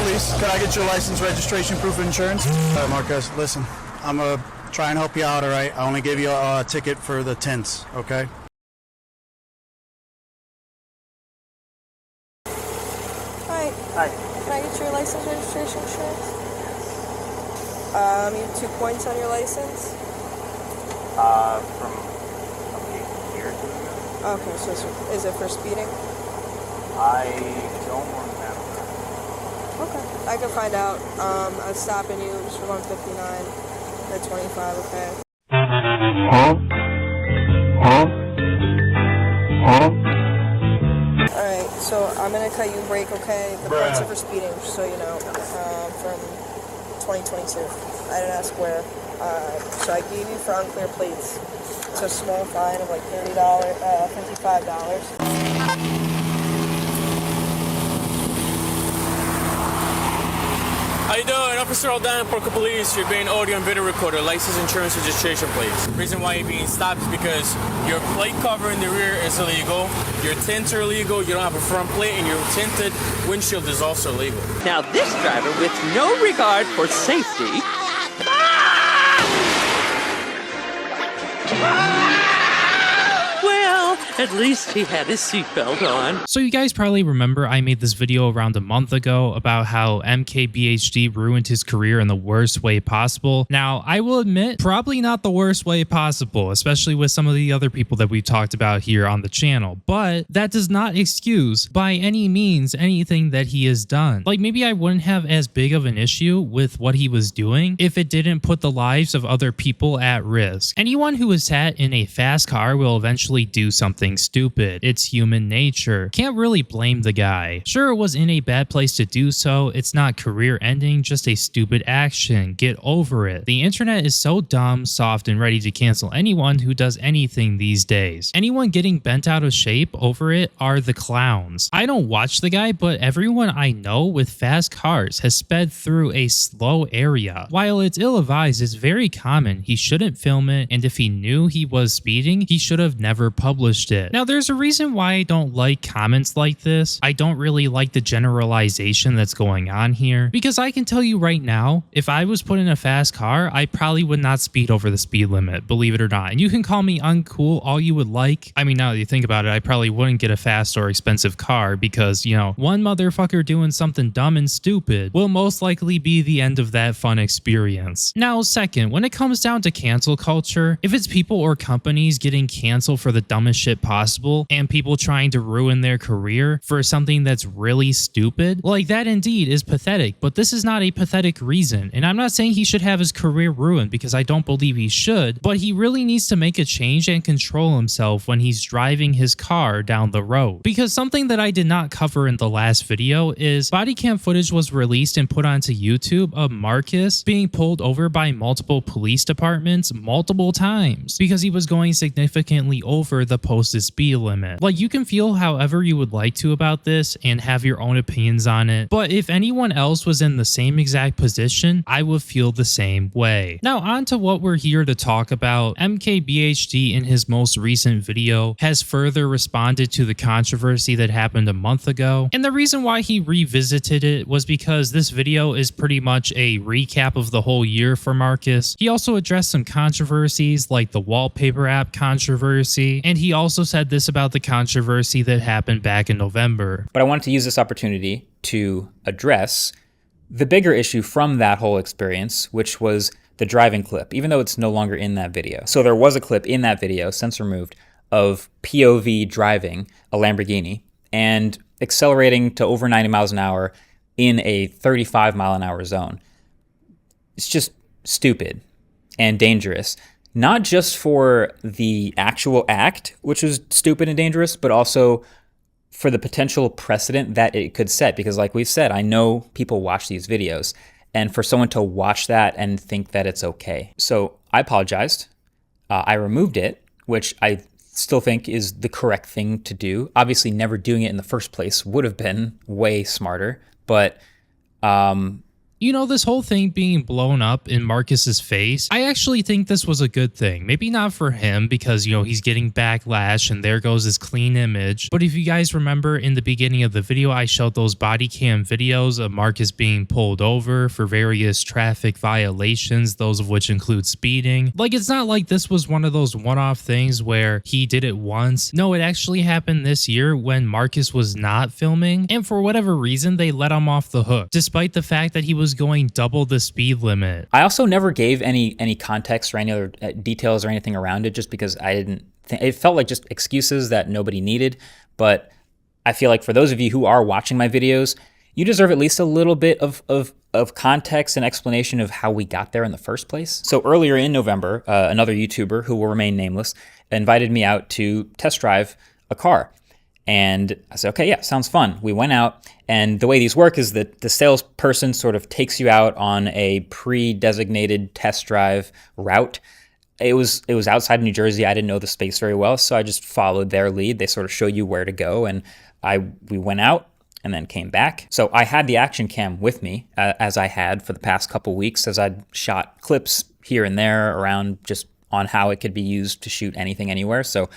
Police. Could I get your license, registration, proof of insurance? All right, Marques, listen. I'm going to try and help you out, all right? I only gave you a ticket for the tints, okay? Hi. Can I get your license, registration, insurance? You have 2 points on your license? From a year or two ago. Okay, so is it for speeding? I don't remember. Okay, I can find out. I was stopping you just for 159 at 25, okay? Alright, so I'm gonna cut you a break, okay? The points are for speeding, just so you know, from 2022. I didn't ask where. So I gave you for unclear plates. It's a small fine of like $30, $55. How you doing? Officer Aldan, Porco Police. You're being audio and video recorded. License, insurance, registration plates. The reason why you're being stopped is because your plate cover in the rear is illegal, your tints are illegal, you don't have a front plate, and your tinted windshield is also illegal. Now this driver, with no regard for safety, well, at least he had his seatbelt on. So you guys probably remember I made this video around a month ago about how MKBHD ruined his career in the worst way possible. Now, I will admit, probably not the worst way possible, especially with some of the other people that we've talked about here on the channel, but that does not excuse by any means anything that he has done. Like, maybe I wouldn't have as big of an issue with what he was doing if it didn't put the lives of other people at risk. Anyone who is sat in a fast car will eventually do something stupid. It's human nature. Can't really blame the guy. Sure, it was in a bad place to do so. It's not career ending, just a stupid action. Get over it. The internet is so dumb, soft, and ready to cancel anyone who does anything these days. Anyone getting bent out of shape over it are the clowns. I don't watch the guy, but everyone I know with fast cars has sped through a slow area. While it's ill-advised, it's very common. He shouldn't film it, and if he knew he was speeding, he should have never published it. Now, there's a reason why I don't like comments like this. I don't really like the generalization that's going on here, because I can tell you right now, if I was put in a fast car, I probably would not speed over the speed limit, believe it or not. And you can call me uncool all you would like. I mean, now that you think about it, I probably wouldn't get a fast or expensive car because, you know, one motherfucker doing something dumb and stupid will most likely be the end of that fun experience. Now, second, when it comes down to cancel culture, if it's people or companies getting canceled for the dumbest shit possible and people trying to ruin their career for something that's really stupid, like that indeed is pathetic, but this is not a pathetic reason. And I'm not saying he should have his career ruined because I don't believe he should, but he really needs to make a change and control himself when he's driving his car down the road. Because something that I did not cover in the last video is body cam footage was released and put onto YouTube of Marques being pulled over by multiple police departments multiple times because he was going significantly over the posted speed limit. Like, you can feel however you would like to about this and have your own opinions on it, but if anyone else was in the same exact position, I would feel the same way. Now, on to what we're here to talk about. MKBHD in his most recent video has further responded to the controversy that happened a month ago, and the reason why he revisited it was because this video is pretty much a recap of the whole year for Marques. He also addressed some controversies like the wallpaper app controversy, and he also said this about the controversy that happened back in November. But I wanted to use this opportunity to address the bigger issue from that whole experience, which was the driving clip, even though it's no longer in that video. So there was a clip in that video, since removed, of POV driving a Lamborghini and accelerating to over 90 miles an hour in a 35 mile an hour zone. It's just stupid and dangerous. Not just for the actual act, which was stupid and dangerous, but also for the potential precedent that it could set. Because like we've said, I know people watch these videos, and for someone to watch that and think that it's okay. So I apologized. I removed it, which I still think is the correct thing to do. Obviously, never doing it in the first place would have been way smarter, but You know, this whole thing being blown up in Marcus's face, I actually think this was a good thing. Maybe not for him because, you know, he's getting backlash and there goes his clean image. But if you guys remember in the beginning of the video, I showed those body cam videos of Marcus being pulled over for various traffic violations, those of which include speeding. Like, it's not like this was one of those one-off things where he did it once. No, it actually happened this year when Marcus was not filming, and for whatever reason, they let him off the hook, despite the fact that he was going double the speed limit. I also never gave any context or any other details or anything around it, just because I didn't think it felt like just excuses that nobody needed. But I feel like for those of you who are watching my videos, you deserve at least a little bit of context and explanation of how we got there in the first place. So earlier in November, another YouTuber who will remain nameless invited me out to test drive a car. And I said, okay, yeah, sounds fun. We went out, and the way these work is that the salesperson sort of takes you out on a pre-designated test drive route. It was outside of New Jersey. I didn't know the space very well, so I just followed their lead. They sort of show you where to go, and we went out and then came back. So I had the action cam with me, as I had for the past couple weeks, as I'd shot clips here and there around just on how it could be used to shoot anything anywhere. So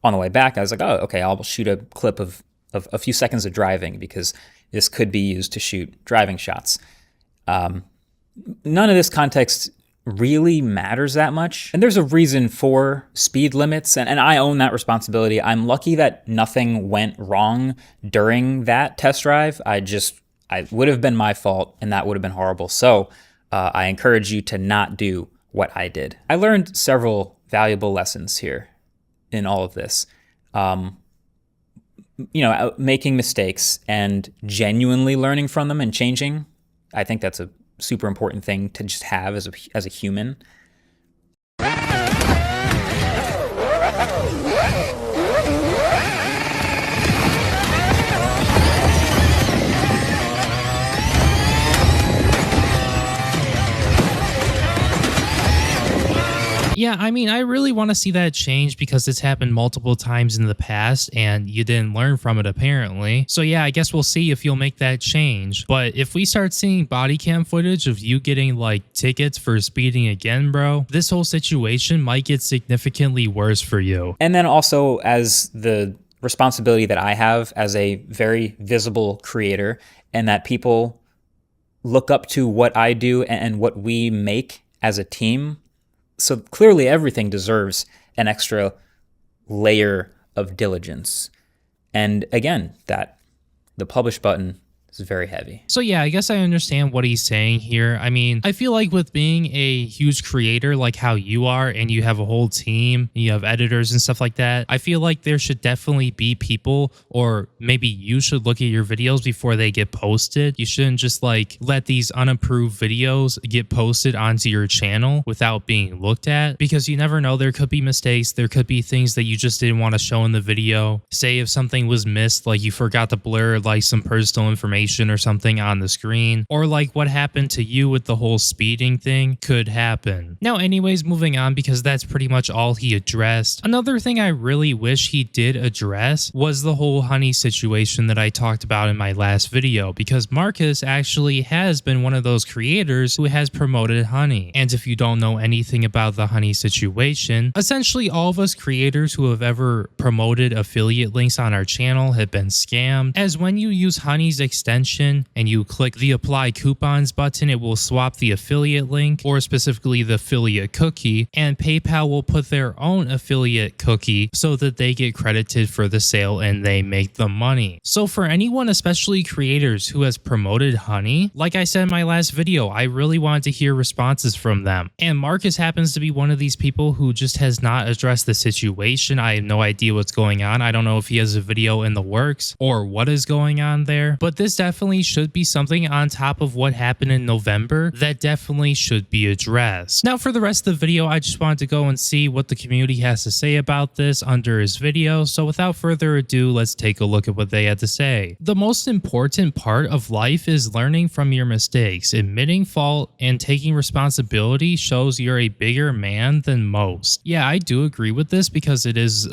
on the way back, I was like, oh, okay, I'll shoot a clip of a few seconds of driving because this could be used to shoot driving shots. None of this context really matters that much. And there's a reason for speed limits, and I own that responsibility. I'm lucky that nothing went wrong during that test drive. It would have been my fault, and that would have been horrible. So I encourage you to not do what I did. I learned several valuable lessons here in all of this. Making mistakes and genuinely learning from them and changing. I think that's a super important thing to just have as a human. Yeah, I mean, I really want to see that change because it's happened multiple times in the past and you didn't learn from it apparently. So yeah, I guess we'll see if you'll make that change. But if we start seeing body cam footage of you getting like tickets for speeding again, bro, this whole situation might get significantly worse for you. And then also as the responsibility that I have as a very visible creator, and that people look up to what I do and what we make as a team. So clearly everything deserves an extra layer of diligence. And again, that the publish button is very heavy. So yeah, I guess I understand what he's saying here. I mean, I feel like with being a huge creator like how you are, and you have a whole team, you have editors and stuff like that, I feel like there should definitely be people, or maybe you should look at your videos before they get posted. You shouldn't just like let these unapproved videos get posted onto your channel without being looked at, because you never know, there could be mistakes, there could be things that you just didn't want to show in the video. Say if something was missed, like you forgot to blur like some personal information or something on the screen, or like what happened to you with the whole speeding thing could happen. Now anyways, moving on, because that's pretty much all he addressed. Another thing I really wish he did address was the whole honey situation that I talked about in my last video, because Marcus actually has been one of those creators who has promoted honey. And if you don't know anything about the honey situation, essentially all of us creators who have ever promoted affiliate links on our channel have been scammed, as when you use honey's extension and you click the apply coupons button, it will swap the affiliate link, or specifically the affiliate cookie, and PayPal will put their own affiliate cookie so that they get credited for the sale and they make the money. So for anyone, especially creators who has promoted honey, like I said in my last video, I really wanted to hear responses from them. And Marcus happens to be one of these people who just has not addressed the situation. I have no idea what's going on. I don't know if he has a video in the works or what is going on there, but this definitely should be something on top of what happened in November that definitely should be addressed. Now for the rest of the video, I just wanted to go and see what the community has to say about this under his video. So without further ado, let's take a look at what they had to say. The most important part of life is learning from your mistakes. Admitting fault and taking responsibility shows you're a bigger man than most. Yeah, I do agree with this, because it is,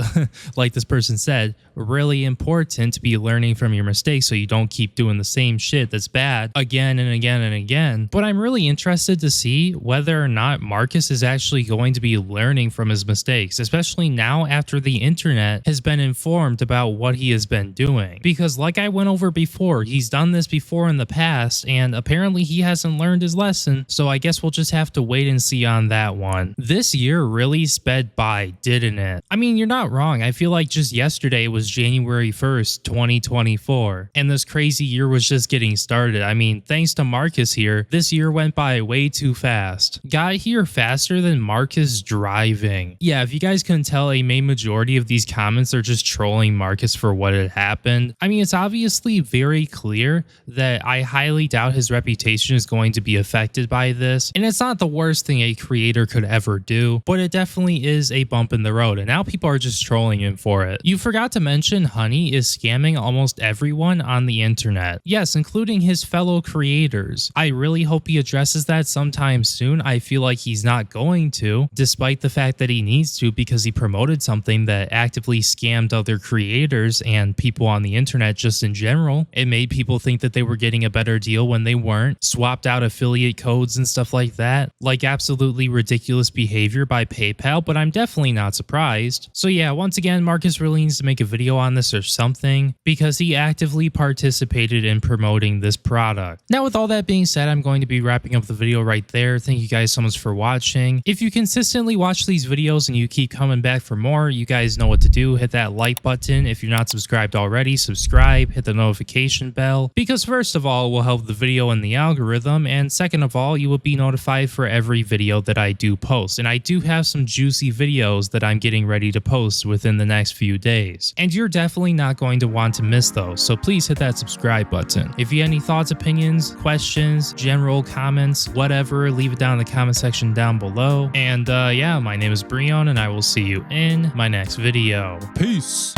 like this person said, really important to be learning from your mistakes so you don't keep doing the the same shit that's bad again and again and again. But I'm really interested to see whether or not Marques is actually going to be learning from his mistakes, especially now after the internet has been informed about what he has been doing. Because like I went over before, he's done this before in the past, and apparently he hasn't learned his lesson, so I guess we'll just have to wait and see on that one. This year really sped by, didn't it? I mean, you're not wrong. I feel like just yesterday was January 1st, 2024, and this crazy year was just getting started. I mean, thanks to Marques here, this year went by way too fast. Got here faster than Marques driving. Yeah, if you guys couldn't tell, a main majority of these comments are just trolling Marques for what had happened. I mean, it's obviously very clear that I highly doubt his reputation is going to be affected by this, and it's not the worst thing a creator could ever do, but it definitely is a bump in the road, and now people are just trolling him for it. You forgot to mention Honey is scamming almost everyone on the internet. Yes, including his fellow creators. I really hope he addresses that sometime soon. I feel like he's not going to, despite the fact that he needs to, because he promoted something that actively scammed other creators and people on the internet just in general. It made people think that they were getting a better deal when they weren't, swapped out affiliate codes and stuff like that. Like absolutely ridiculous behavior by PayPal, but I'm definitely not surprised. So yeah, once again, Marques really needs to make a video on this or something, because he actively participated in promoting this product. Now with all that being said, I'm going to be wrapping up the video right there. Thank you guys so much for watching. If you consistently watch these videos and you keep coming back for more, you guys know what to do. Hit that like button. If you're not subscribed already, subscribe, hit the notification bell, because first of all, it will help the video in the algorithm, and second of all, you will be notified for every video that I do post. And I do have some juicy videos that I'm getting ready to post within the next few days, and you're definitely not going to want to miss those, so please hit that subscribe button. If you have any thoughts, opinions, questions, general comments, whatever, leave it down in the comment section down below. And yeah, my name is Breone, and I will see you in my next video. Peace.